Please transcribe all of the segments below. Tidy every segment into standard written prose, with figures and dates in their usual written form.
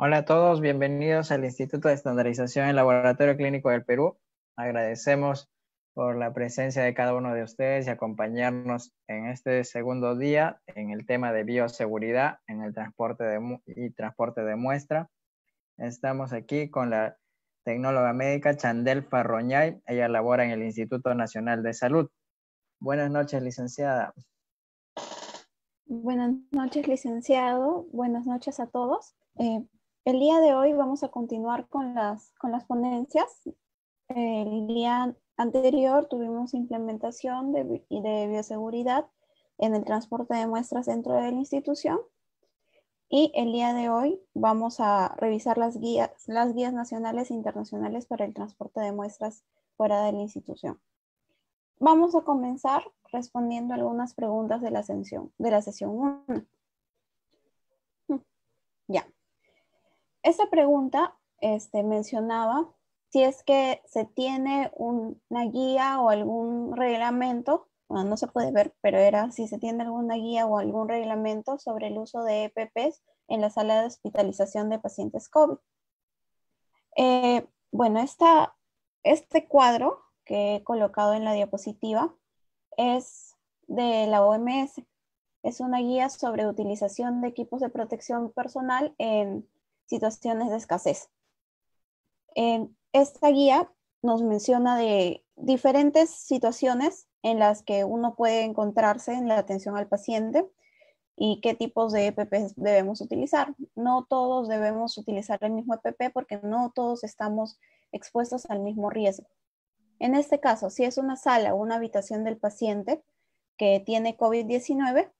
Hola a todos, bienvenidos al Instituto de Estandarización en Laboratorio Clínico del Perú. Agradecemos por la presencia de cada uno de ustedes y acompañarnos en este segundo día en el tema de bioseguridad en el transporte de muestra. Estamos aquí con la tecnóloga médica Chandel Farroñay. Ella labora en el Instituto Nacional de Salud. Buenas noches, licenciada. Buenas noches, licenciado. Buenas noches a todos. El día de hoy vamos a continuar con las ponencias. El día anterior tuvimos implementación de bioseguridad en el transporte de muestras dentro de la institución. Y el día de hoy vamos a revisar las guías nacionales e internacionales para el transporte de muestras fuera de la institución. Vamos a comenzar respondiendo algunas preguntas de la sesión 1. Ya. Esta pregunta mencionaba si es que se tiene una guía o algún reglamento, bueno, no se puede ver, pero era si se tiene alguna guía o algún reglamento sobre el uso de EPPs en la sala de hospitalización de pacientes COVID. Bueno, este cuadro que he colocado en la diapositiva es de la OMS. Es una guía sobre utilización de equipos de protección personal en situaciones de escasez. Esta guía nos menciona de diferentes situaciones en las que uno puede encontrarse en la atención al paciente y qué tipos de EPP debemos utilizar. No todos debemos utilizar el mismo EPP porque no todos estamos expuestos al mismo riesgo. En este caso, si es una sala o una habitación del paciente que tiene COVID-19,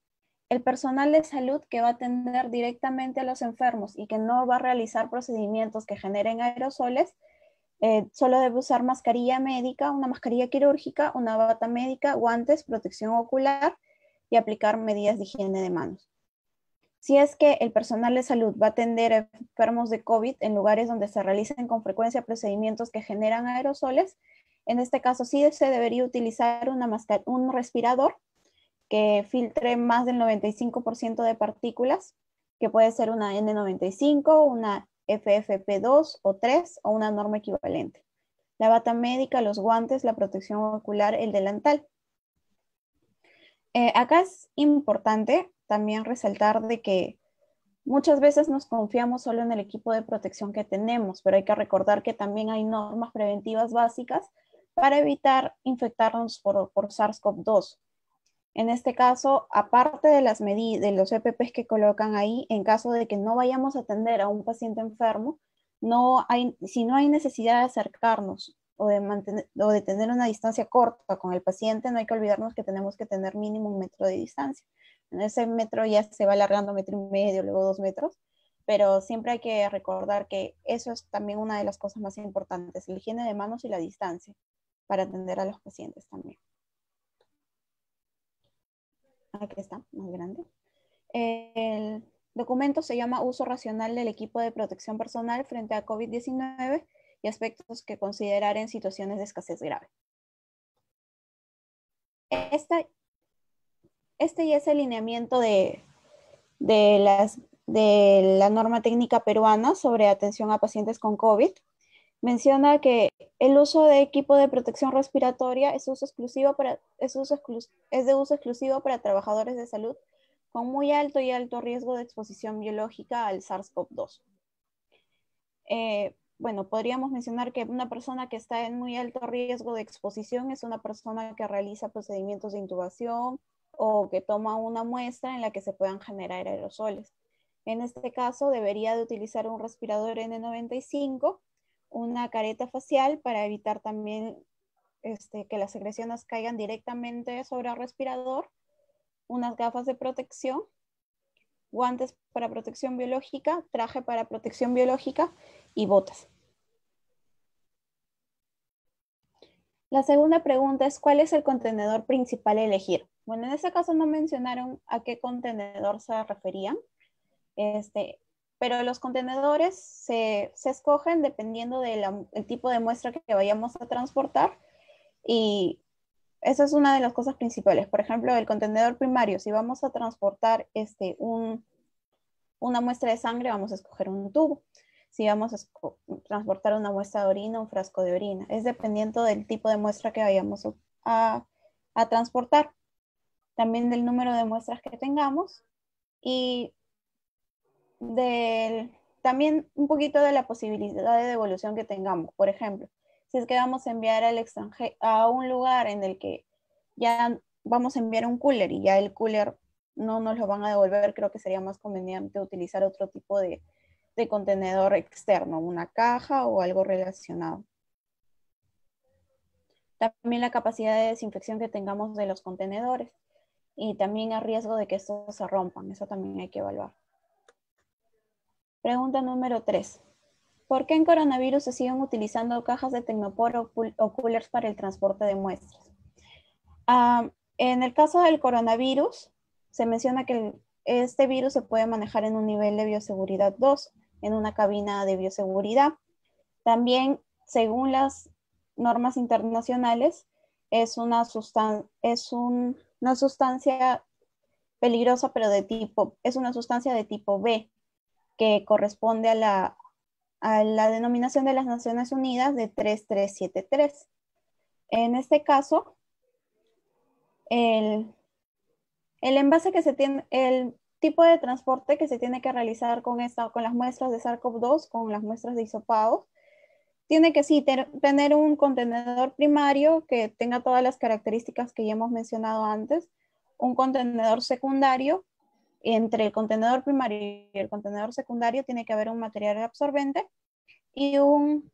el personal de salud que va a atender directamente a los enfermos y que no va a realizar procedimientos que generen aerosoles, solo debe usar mascarilla médica, una mascarilla quirúrgica, una bata médica, guantes, protección ocular y aplicar medidas de higiene de manos. Si es que el personal de salud va a atender a enfermos de COVID en lugares donde se realicen con frecuencia procedimientos que generan aerosoles, en este caso sí se debería utilizar un respirador que filtre más del 95% de partículas, que puede ser una N95, una FFP2 o 3 o una norma equivalente. La bata médica, los guantes, la protección ocular, el delantal. Acá es importante también resaltar de que muchas veces nos confiamos solo en el equipo de protección que tenemos, pero hay que recordar que también hay normas preventivas básicas para evitar infectarnos por SARS-CoV-2. En este caso, aparte de las medidas, de los EPPs que colocan ahí, en caso de que no vayamos a atender a un paciente enfermo, si no hay necesidad de acercarnos o de tener una distancia corta con el paciente, no hay que olvidarnos que tenemos que tener mínimo 1 metro de distancia. En ese metro ya se va alargando 1,5 metros, luego 2 metros, pero siempre hay que recordar que eso es también una de las cosas más importantes, la higiene de manos y la distancia para atender a los pacientes también. Aquí está, más grande. El documento se llama Uso racional del equipo de protección personal frente a COVID-19 y aspectos que considerar en situaciones de escasez grave. Este ya es el lineamiento de la norma técnica peruana sobre atención a pacientes con COVID. Menciona que el uso de equipo de protección respiratoria es de uso exclusivo para trabajadores de salud con muy alto y alto riesgo de exposición biológica al SARS-CoV-2. Bueno, podríamos mencionar que una persona que está en muy alto riesgo de exposición es una persona que realiza procedimientos de intubación o que toma una muestra en la que se puedan generar aerosoles. En este caso, debería de utilizar un respirador N95, una careta facial para evitar también que las secreciones caigan directamente sobre el respirador, unas gafas de protección, guantes para protección biológica, traje para protección biológica y botas. La segunda pregunta es, ¿cuál es el contenedor principal a elegir? Bueno, en este caso no mencionaron a qué contenedor se referían, pero los contenedores se escogen dependiendo del tipo de muestra que vayamos a transportar y esa es una de las cosas principales. Por ejemplo, el contenedor primario, si vamos a transportar una muestra de sangre, vamos a escoger un tubo. Si vamos a transportar una muestra de orina, un frasco de orina. Es dependiendo del tipo de muestra que vayamos a transportar. También del número de muestras que tengamos y también un poquito de la posibilidad de devolución que tengamos. Por ejemplo, si es que vamos a enviar al extranjero a un lugar en el que ya vamos a enviar un cooler y ya el cooler no nos lo van a devolver, creo que sería más conveniente utilizar otro tipo de contenedor externo, una caja o algo relacionado. También la capacidad de desinfección que tengamos de los contenedores y también a riesgo de que estos se rompan, eso también hay que evaluar. Pregunta número 3. ¿Por qué en coronavirus se siguen utilizando cajas de Tecnopor o coolers para el transporte de muestras? En el caso del coronavirus, se menciona que este virus se puede manejar en un nivel de bioseguridad 2, en una cabina de bioseguridad. También, según las normas internacionales, es una sustancia peligrosa, pero es una sustancia de tipo B, que corresponde a la denominación de las Naciones Unidas de 3373. En este caso, el envase que se tiene, el tipo de transporte que se tiene que realizar con las muestras de SARS-CoV-2, con las muestras de hisopados, tiene que sí tener un contenedor primario que tenga todas las características que ya hemos mencionado antes, un contenedor secundario. Entre el contenedor primario y el contenedor secundario tiene que haber un material absorbente y un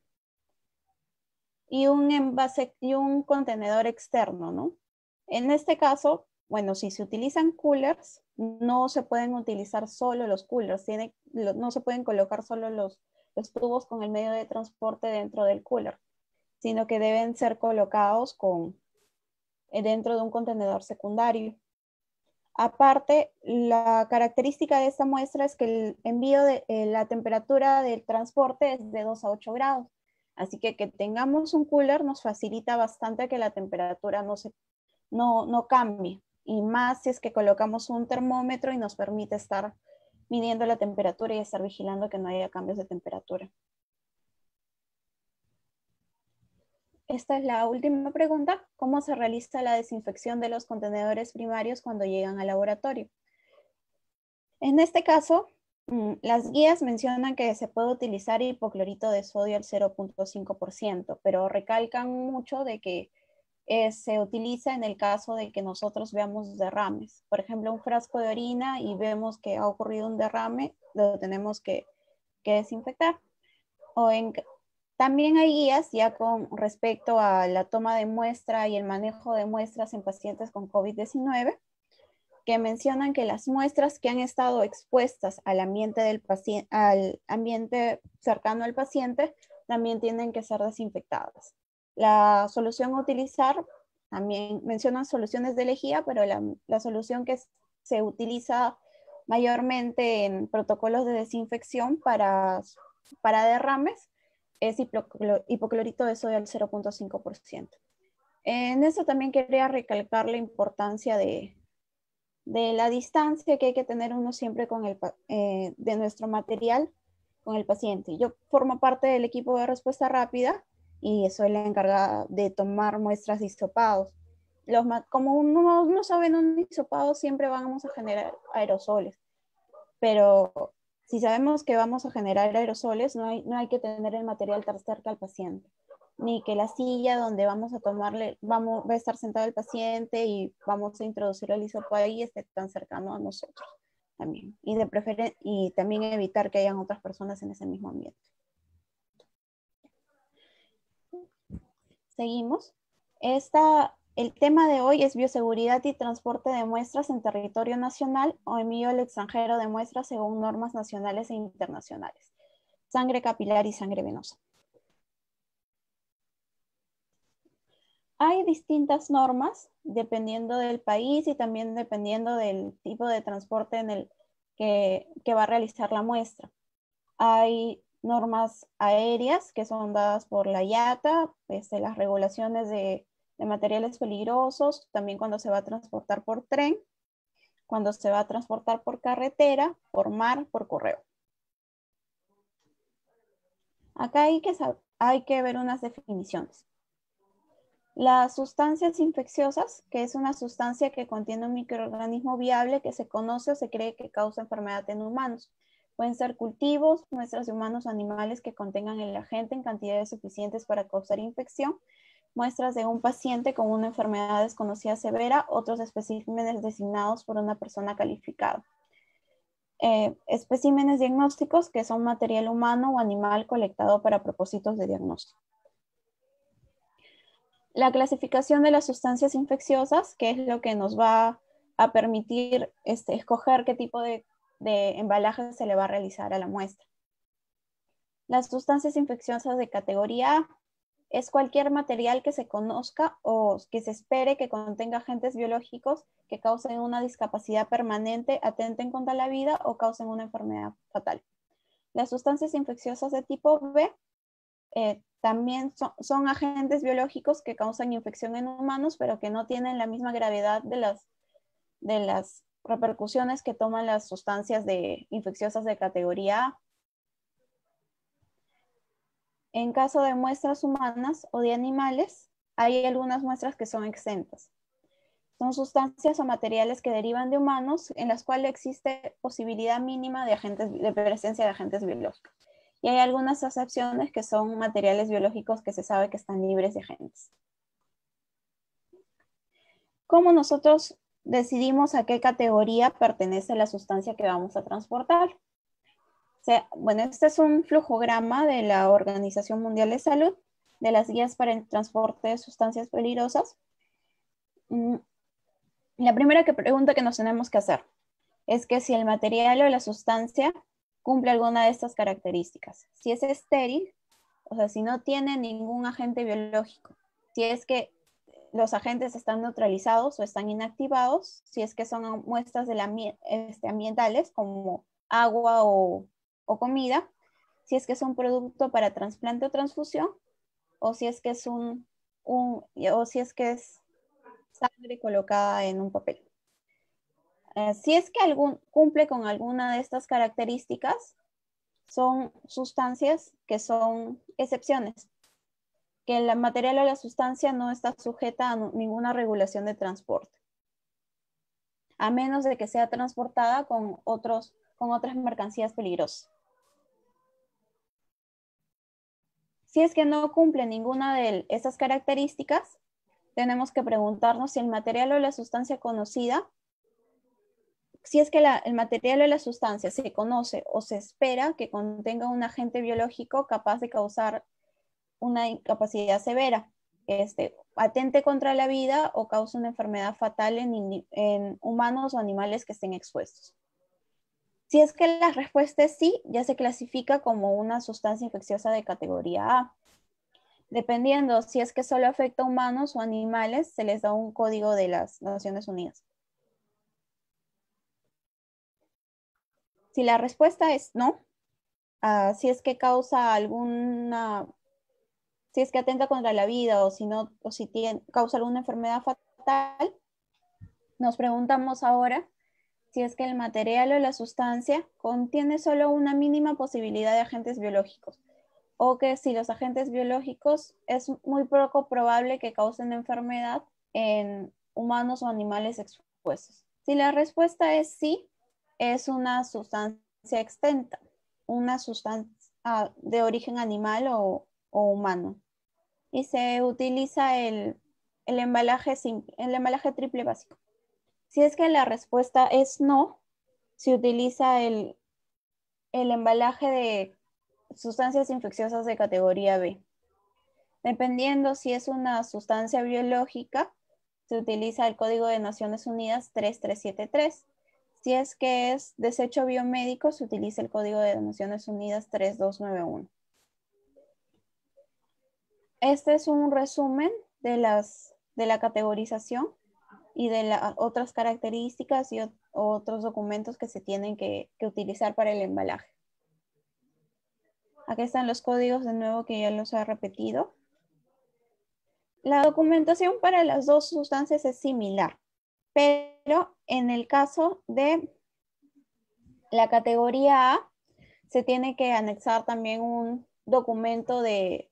envase y un contenedor externo, ¿no? En este caso, bueno, si se utilizan coolers, no se pueden utilizar solo los coolers, no se pueden colocar solo los tubos con el medio de transporte dentro del cooler, sino que deben ser colocados dentro de un contenedor secundario. Aparte, la característica de esta muestra es que el envío de la temperatura del transporte es de 2 a 8 grados. Así que tengamos un cooler nos facilita bastante que la temperatura no cambie. Y más si es que colocamos un termómetro y nos permite estar midiendo la temperatura y estar vigilando que no haya cambios de temperatura. Esta es la última pregunta. ¿Cómo se realiza la desinfección de los contenedores primarios cuando llegan al laboratorio? En este caso, las guías mencionan que se puede utilizar hipoclorito de sodio al 0.5%, pero recalcan mucho de que se utiliza en el caso de que nosotros veamos derrames. Por ejemplo, un frasco de orina y vemos que ha ocurrido un derrame, lo tenemos que desinfectar. También hay guías ya con respecto a la toma de muestra y el manejo de muestras en pacientes con COVID-19, que mencionan que las muestras que han estado expuestas al ambiente cercano al paciente también tienen que ser desinfectadas. La solución a utilizar, también mencionan soluciones de lejía, pero la solución que se utiliza mayormente en protocolos de desinfección para derrames es hipoclorito de sodio al 0.5%. En eso también quería recalcar la importancia de la distancia que hay que tener uno siempre de nuestro material con el paciente. Yo formo parte del equipo de respuesta rápida y soy la encargada de tomar muestras de hisopados. Como uno no sabe en un hisopado, siempre vamos a generar aerosoles, pero si sabemos que vamos a generar aerosoles, no hay que tener el material tan cerca al paciente, ni que la silla donde vamos a va a estar sentado el paciente y vamos a introducir el hisopo ahí esté tan cercano a nosotros también. Y también evitar que hayan otras personas en ese mismo ambiente. Seguimos. El tema de hoy es bioseguridad y transporte de muestras en territorio nacional o envío al extranjero de muestras según normas nacionales e internacionales. Sangre capilar y sangre venosa. Hay distintas normas dependiendo del país y también dependiendo del tipo de transporte en el que va a realizar la muestra. Hay normas aéreas que son dadas por la IATA, las regulaciones de materiales peligrosos, también cuando se va a transportar por tren. cuando se va a transportar por carretera, por mar, por correo. Acá hay que ver unas definiciones. Las sustancias infecciosas, que es una sustancia que contiene un microorganismo viable que se conoce o se cree que causa enfermedad en humanos. Pueden ser cultivos, muestras de humanos o animales que contengan el agente en cantidades suficientes para causar infección, muestras de un paciente con una enfermedad desconocida severa, otros especímenes designados por una persona calificada. Especímenes diagnósticos, que son material humano o animal colectado para propósitos de diagnóstico. La clasificación de las sustancias infecciosas, que es lo que nos va a permitir escoger qué tipo de embalaje se le va a realizar a la muestra. Las sustancias infecciosas de categoría A es cualquier material que se conozca o que se espere que contenga agentes biológicos que causen una discapacidad permanente, atenten contra la vida o causen una enfermedad fatal. Las sustancias infecciosas de tipo B también son agentes biológicos que causan infección en humanos, pero que no tienen la misma gravedad de las repercusiones que toman las sustancias infecciosas de categoría A. En caso de muestras humanas o de animales, hay algunas muestras que son exentas. Son sustancias o materiales que derivan de humanos en las cuales existe posibilidad mínima de presencia de agentes biológicos. Y hay algunas excepciones que son materiales biológicos que se sabe que están libres de agentes. ¿Cómo nosotros decidimos a qué categoría pertenece la sustancia que vamos a transportar? Bueno, este es un flujograma de la Organización Mundial de Salud, de las guías para el transporte de sustancias peligrosas. La primera pregunta que nos tenemos que hacer es que si el material o la sustancia cumple alguna de estas características. Si es estéril, o sea, si no tiene ningún agente biológico, si es que los agentes están neutralizados o están inactivados, si es que son muestras ambientales como agua o comida, si es que es un producto para trasplante o transfusión, o si es que es o si es que es sangre colocada en un papel. Si es que cumple con alguna de estas características, son sustancias que son excepciones, que el material o la sustancia no está sujeta a ninguna regulación de transporte, a menos de que sea transportada con otras mercancías peligrosas. Si es que no cumple ninguna de esas características, tenemos que preguntarnos si el material o la sustancia conocida, si es que el material o la sustancia se conoce o se espera que contenga un agente biológico capaz de causar una incapacidad severa, atente contra la vida o cause una enfermedad fatal en humanos o animales que estén expuestos. Si es que la respuesta es sí, ya se clasifica como una sustancia infecciosa de categoría A. Dependiendo si es que solo afecta a humanos o animales, se les da un código de las Naciones Unidas. Si la respuesta es no, si es que causa si es que atenta contra la vida o si causa alguna enfermedad fatal, nos preguntamos ahora si es que el material o la sustancia contiene solo una mínima posibilidad de agentes biológicos, o que si los agentes biológicos es muy poco probable que causen enfermedad en humanos o animales expuestos. Si la respuesta es sí, es una sustancia extenta, una sustancia de origen animal o humano. Y se utiliza el embalaje triple básico. Si es que la respuesta es no, se utiliza el embalaje de sustancias infecciosas de categoría B. Dependiendo si es una sustancia biológica, se utiliza el Código de Naciones Unidas 3373. Si es que es desecho biomédico, se utiliza el Código de Naciones Unidas 3291. Este es un resumen de la categorización y de las otras características y otros documentos que se tienen que utilizar para el embalaje. Aquí están los códigos de nuevo que ya los he repetido. La documentación para las dos sustancias es similar. Pero en el caso de la categoría A, se tiene que anexar también un documento de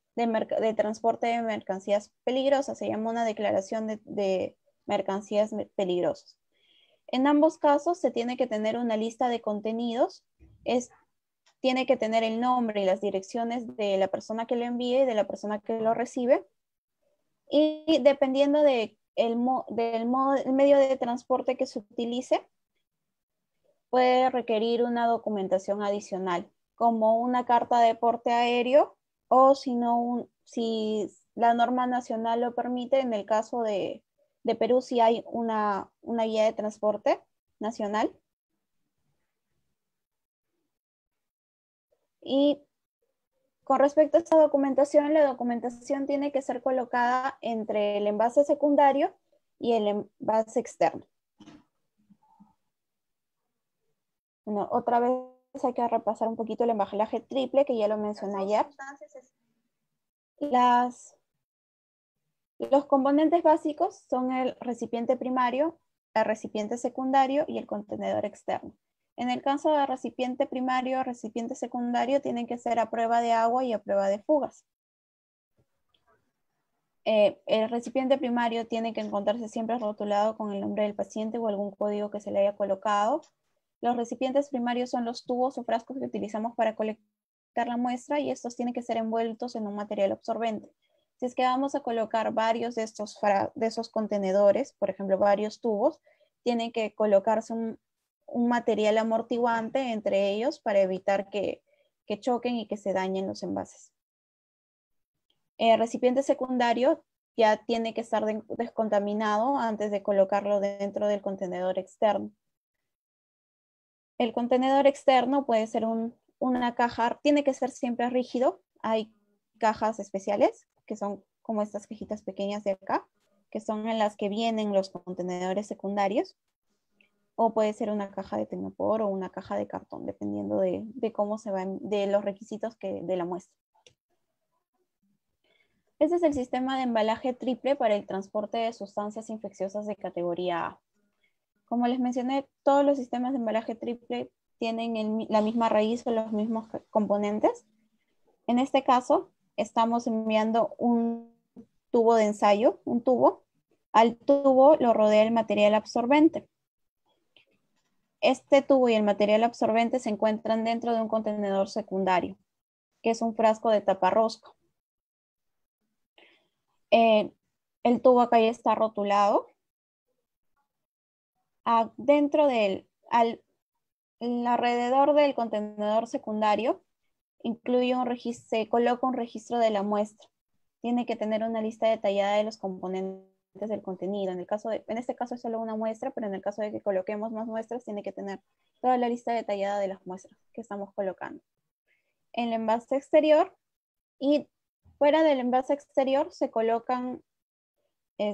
transporte de mercancías peligrosas, se llama una declaración de mercancías peligrosas. En ambos casos se tiene que tener una lista de contenidos, tiene que tener el nombre y las direcciones de la persona que lo envíe y de la persona que lo recibe, y dependiendo del medio de transporte que se utilice, puede requerir una documentación adicional, como una carta de porte aéreo, o si la norma nacional lo permite, en el caso de Perú, si hay una guía de transporte nacional. Y con respecto a esta documentación, la documentación tiene que ser colocada entre el envase secundario y el envase externo. Bueno, otra vez hay que repasar un poquito el embalaje triple, que ya lo mencioné ayer. Los componentes básicos son el recipiente primario, el recipiente secundario y el contenedor externo. En el caso de recipiente primario o recipiente secundario, tienen que ser a prueba de agua y a prueba de fugas. El recipiente primario tiene que encontrarse siempre rotulado con el nombre del paciente o algún código que se le haya colocado. Los recipientes primarios son los tubos o frascos que utilizamos para colectar la muestra, y estos tienen que ser envueltos en un material absorbente. Si es que vamos a colocar varios de esos contenedores, por ejemplo, varios tubos, tiene que colocarse un material amortiguante entre ellos para evitar que choquen y que se dañen los envases. El recipiente secundario ya tiene que estar descontaminado antes de colocarlo dentro del contenedor externo. El contenedor externo puede ser una caja, tiene que ser siempre rígido. Hay cajas especiales que son como estas cajitas pequeñas de acá, que son en las que vienen los contenedores secundarios, o puede ser una caja de tenopor o una caja de cartón, dependiendo de cómo se van, de los requisitos de la muestra. Este es el sistema de embalaje triple para el transporte de sustancias infecciosas de categoría A. Como les mencioné, todos los sistemas de embalaje triple tienen la misma raíz o los mismos componentes. En este caso, estamos enviando un tubo de ensayo, un tubo. Al tubo lo rodea el material absorbente. Este tubo y el material absorbente se encuentran dentro de un contenedor secundario, que es un frasco de taparrosca. El tubo acá ya está rotulado. Dentro alrededor del contenedor secundario se coloca un registro de la muestra. Tiene que tener una lista detallada de los componentes del contenido. En este caso es solo una muestra, pero en el caso de que coloquemos más muestras, tiene que tener toda la lista detallada de las muestras que estamos colocando. En el envase exterior y fuera del envase exterior se colocan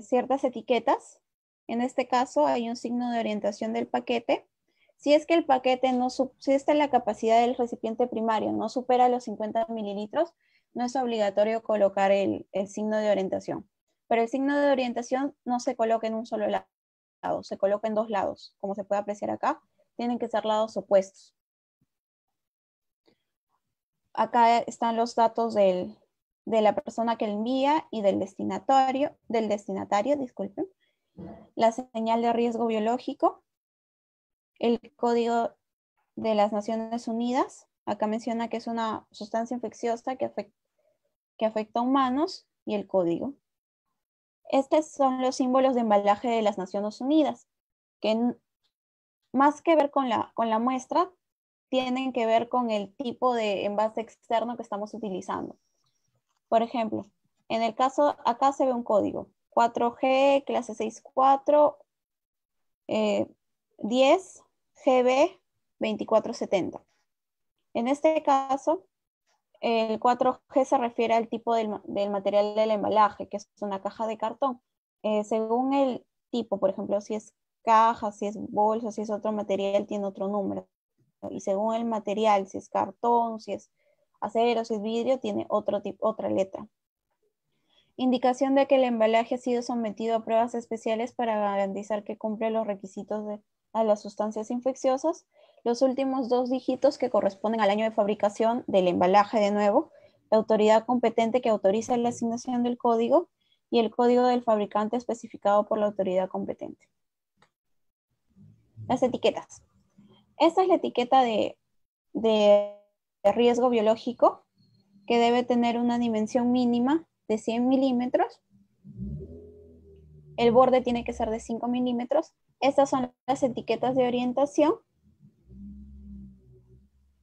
ciertas etiquetas. En este caso hay un signo de orientación del paquete. Si es que el paquete si esta es la capacidad del recipiente primario, no supera los 50 mililitros, no es obligatorio colocar el signo de orientación. Pero el signo de orientación no se coloca en un solo lado, se coloca en dos lados. Como se puede apreciar acá, tienen que ser lados opuestos. Acá están los datos de la persona que envía y del destinatario, disculpen. La señal de riesgo biológico, el código de las Naciones Unidas. Acá menciona que es una sustancia infecciosa que afecta a humanos, y el código. Estos son los símbolos de embalaje de las Naciones Unidas, que más que ver con la muestra, tienen que ver con el tipo de envase externo que estamos utilizando. Por ejemplo, en el caso, acá se ve un código, 4G, clase 64, 10, GB 2470. En este caso, el 4G se refiere al tipo del material del embalaje, que es una caja de cartón. Según el tipo, por ejemplo, si es caja, si es bolsa, si es otro material, tiene otro número. Y según el material, si es cartón, si es acero, si es vidrio, tiene otra letra. Indicación de que el embalaje ha sido sometido a pruebas especiales para garantizar que cumple los requisitos a las sustancias infecciosas. Los últimos 2 dígitos que corresponden al año de fabricación del embalaje de nuevo, la autoridad competente que autoriza la asignación del código y el código del fabricante especificado por la autoridad competente. Las etiquetas. Esta es la etiqueta de riesgo biológico que debe tener una dimensión mínima de 100 milímetros. El borde tiene que ser de 5 milímetros. Estas son las etiquetas de orientación.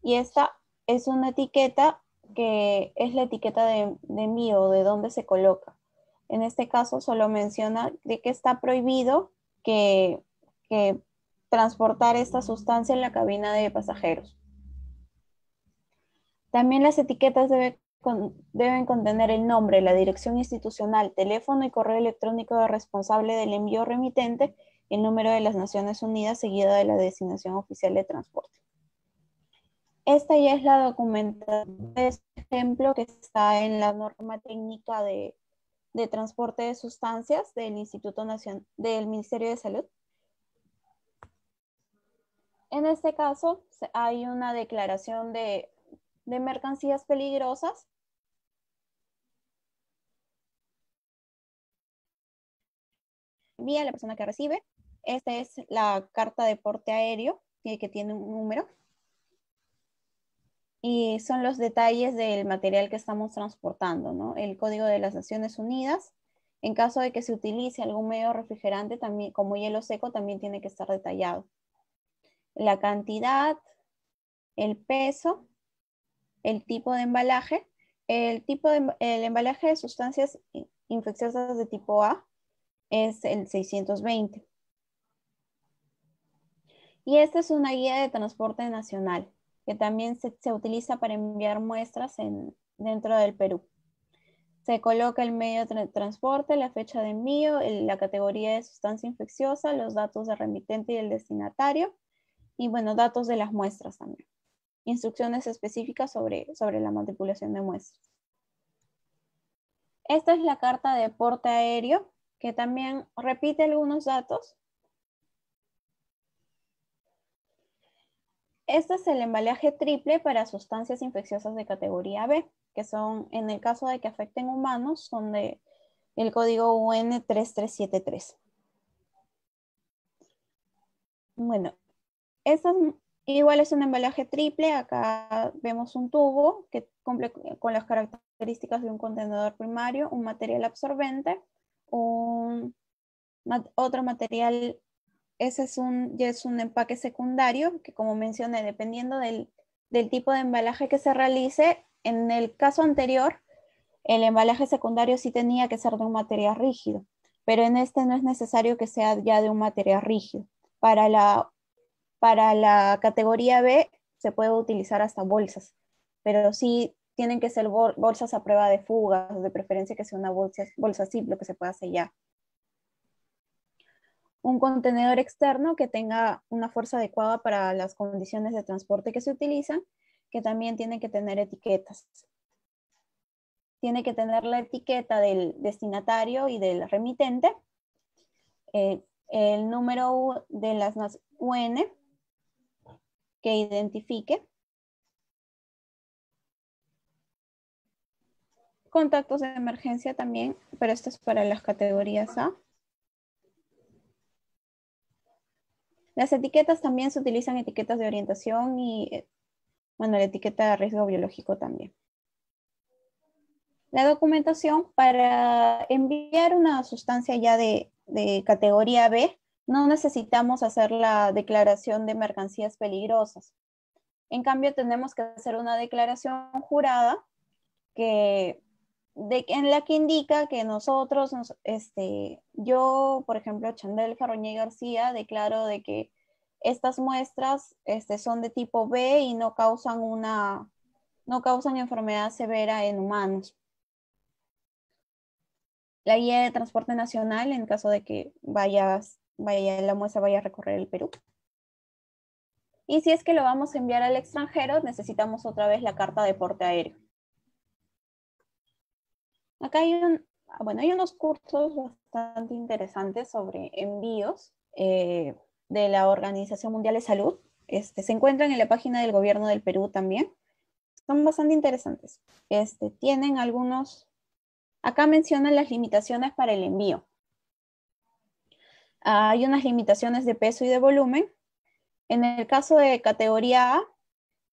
Y esta es una etiqueta que es la etiqueta de envío, de dónde se coloca. En este caso solo menciona de que está prohibido que transportar esta sustancia en la cabina de pasajeros. También las etiquetas deben contener el nombre, la dirección institucional, teléfono y correo electrónico del responsable del envío remitente, el número de las Naciones Unidas seguido de la designación oficial de transporte. Esta ya es la documentación de este ejemplo que está en la norma técnica de transporte de sustancias del Instituto Nacional del Ministerio de Salud. En este caso hay una declaración de mercancías peligrosas. Envía a la persona que recibe. Esta es la carta de porte aéreo que tiene un número. Y son los detalles del material que estamos transportando, ¿no? El código de las Naciones Unidas. En caso de que se utilice algún medio refrigerante, también, como hielo seco, también tiene que estar detallado. La cantidad, el peso, el tipo de embalaje. El embalaje de sustancias infecciosas de tipo A es el 620. Y esta es una guía de transporte nacional que también se utiliza para enviar muestras dentro del Perú. Se coloca el medio de transporte, la fecha de envío, la categoría de sustancia infecciosa, los datos del remitente y el destinatario, y bueno, datos de las muestras también. Instrucciones específicas sobre la manipulación de muestras. Esta es la carta de porte aéreo, que también repite algunos datos. Este es el embalaje triple para sustancias infecciosas de categoría B, que son, en el caso de que afecten humanos, son de el código UN 3373. Bueno, igual es un embalaje triple. Acá vemos un tubo que cumple con las características de un contenedor primario, un material absorbente, otro material. Ese ya es un empaque secundario que, como mencioné, dependiendo del tipo de embalaje que se realice, en el caso anterior, el embalaje secundario sí tenía que ser de un material rígido, pero en este no es necesario que sea ya de un material rígido. Para la categoría B se puede utilizar hasta bolsas, pero sí tienen que ser bolsas a prueba de fugas, de preferencia que sea una bolsa simple que se pueda sellar. Un contenedor externo que tenga una fuerza adecuada para las condiciones de transporte que se utilizan, que también tiene que tener etiquetas. Tiene que tener la etiqueta del destinatario y del remitente, el número de las UN que identifique, contactos de emergencia también, pero esto es para las categorías A. Las etiquetas también se utilizan, etiquetas de orientación y, bueno, la etiqueta de riesgo biológico también. La documentación para enviar una sustancia ya de categoría B, no necesitamos hacer la declaración de mercancías peligrosas. En cambio, tenemos que hacer una declaración jurada en la que indica que nosotros, yo, por ejemplo, Chandel Farroñé García, declaro de que estas muestras son de tipo B y no causan enfermedad severa en humanos. La guía de transporte nacional en caso de que la muestra vaya a recorrer el Perú. Y si es que lo vamos a enviar al extranjero, necesitamos otra vez la carta de porte aéreo. Acá hay Bueno, hay unos cursos bastante interesantes sobre envíos de la Organización Mundial de Salud. Se encuentran en la página del gobierno del Perú también. Son bastante interesantes. Tienen algunos, acá mencionan las limitaciones para el envío. Hay unas limitaciones de peso y de volumen. En el caso de categoría A,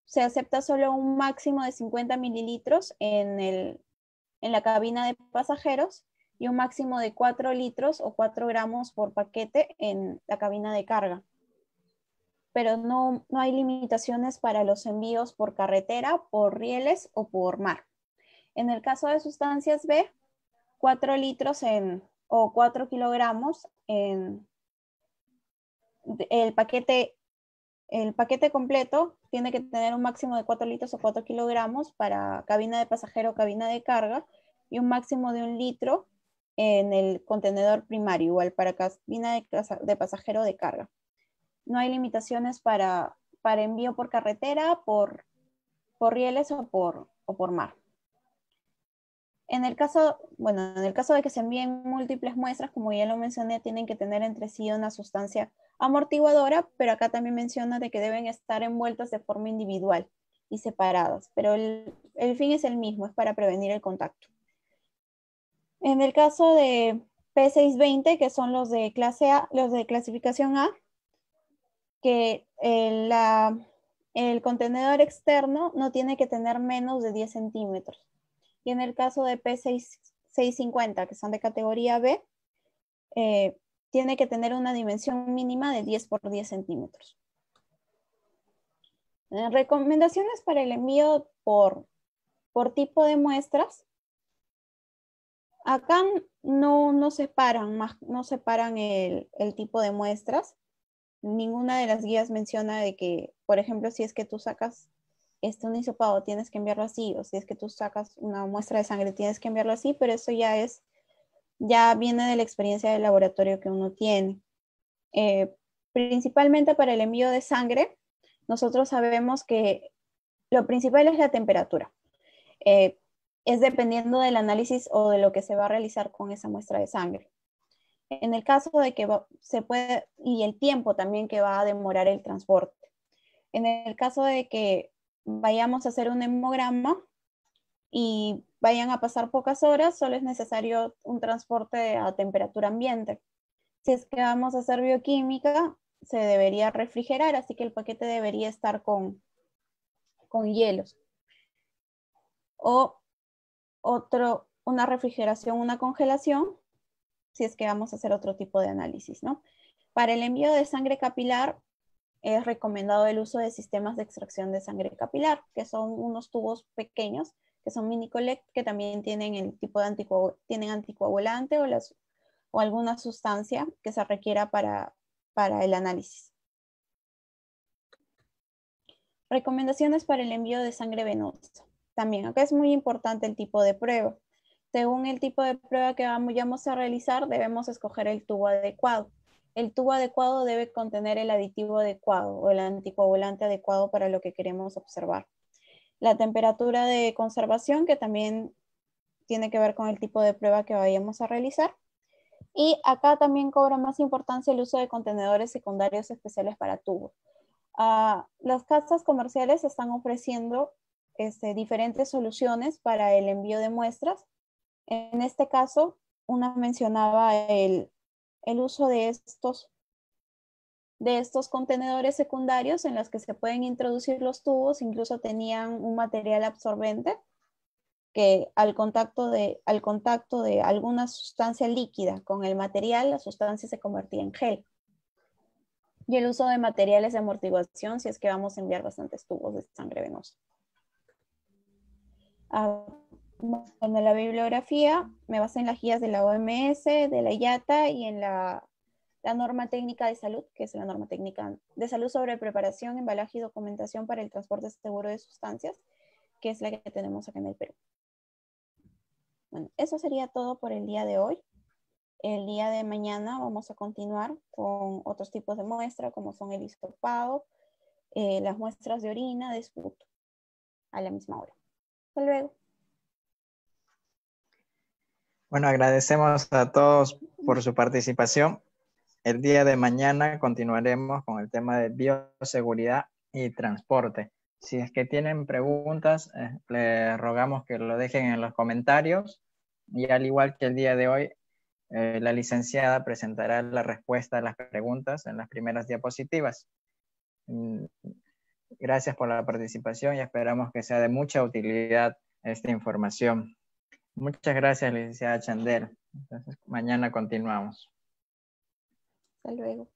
se acepta solo un máximo de 50 mililitros en la cabina de pasajeros y un máximo de 4 litros o 4 gramos por paquete en la cabina de carga. Pero no hay limitaciones para los envíos por carretera, por rieles o por mar. En el caso de sustancias B, 4 litros o 4 kilogramos en el paquete completo tiene que tener un máximo de 4 litros o 4 kilogramos para cabina de pasajero o cabina de carga y un máximo de 1 litro en el contenedor primario, igual para cabina de pasajero de carga. No hay limitaciones para envío por carretera, por rieles o por mar. En el caso de que se envíen múltiples muestras, como ya lo mencioné, tienen que tener entre sí una sustancia amortiguadora, pero acá también menciona de que deben estar envueltas de forma individual y separadas, pero el fin es el mismo, es para prevenir el contacto. En el caso de P620, que son los de clase A, los de clasificación A, que el contenedor externo no tiene que tener menos de 10 centímetros. Y en el caso de P650, que son de categoría B, tiene que tener una dimensión mínima de 10 por 10 centímetros. Recomendaciones para el envío por tipo de muestras. Acá no separan el tipo de muestras. Ninguna de las guías menciona de que, por ejemplo, si es que tú sacas un hisopado, tienes que enviarlo así, o si es que tú sacas una muestra de sangre, tienes que enviarlo así, pero eso ya viene de la experiencia del laboratorio que uno tiene. Principalmente para el envío de sangre, nosotros sabemos que lo principal es la temperatura. Es dependiendo del análisis o de lo que se va a realizar con esa muestra de sangre. En el caso de que y el tiempo también que va a demorar el transporte. En el caso de que vayamos a hacer un hemograma y vayan a pasar pocas horas, solo es necesario un transporte a temperatura ambiente. Si es que vamos a hacer bioquímica, se debería refrigerar, así que el paquete debería estar con hielos. O una refrigeración, una congelación, si es que vamos a hacer otro tipo de análisis, ¿no? Para el envío de sangre capilar, es recomendado el uso de sistemas de extracción de sangre capilar, que son unos tubos pequeños, que son mini collect, que también tienen el tipo de tienen anticoagulante o alguna sustancia que se requiera para el análisis. Recomendaciones para el envío de sangre venosa. También acá es muy importante el tipo de prueba. Según el tipo de prueba que vamos a realizar, debemos escoger el tubo adecuado. El tubo adecuado debe contener el aditivo adecuado o el anticoagulante adecuado para lo que queremos observar. La temperatura de conservación, que también tiene que ver con el tipo de prueba que vayamos a realizar. Y acá también cobra más importancia el uso de contenedores secundarios especiales para tubos. Las casas comerciales están ofreciendo diferentes soluciones para el envío de muestras. En este caso, una mencionaba el uso de estos contenedores secundarios en los que se pueden introducir los tubos, incluso tenían un material absorbente que al contacto de alguna sustancia líquida con el material, la sustancia se convertía en gel. Y el uso de materiales de amortiguación si es que vamos a enviar bastantes tubos de sangre venosa. En la bibliografía me basé en las guías de la OMS, de la IATA y en la norma técnica de salud, que es la norma técnica de salud sobre preparación, embalaje y documentación para el transporte seguro de sustancias, que es la que tenemos acá en el Perú. Bueno, eso sería todo por el día de hoy. El día de mañana vamos a continuar con otros tipos de muestras, como son el hisopado, las muestras de orina, de esputo, a la misma hora. Hasta luego. Bueno, agradecemos a todos por su participación. El día de mañana continuaremos con el tema de bioseguridad y transporte. Si es que tienen preguntas, les rogamos que lo dejen en los comentarios y al igual que el día de hoy, la licenciada presentará la respuesta a las preguntas en las primeras diapositivas. Gracias por la participación y esperamos que sea de mucha utilidad esta información. Muchas gracias, licenciada Chandel. Entonces, mañana continuamos. Hasta luego.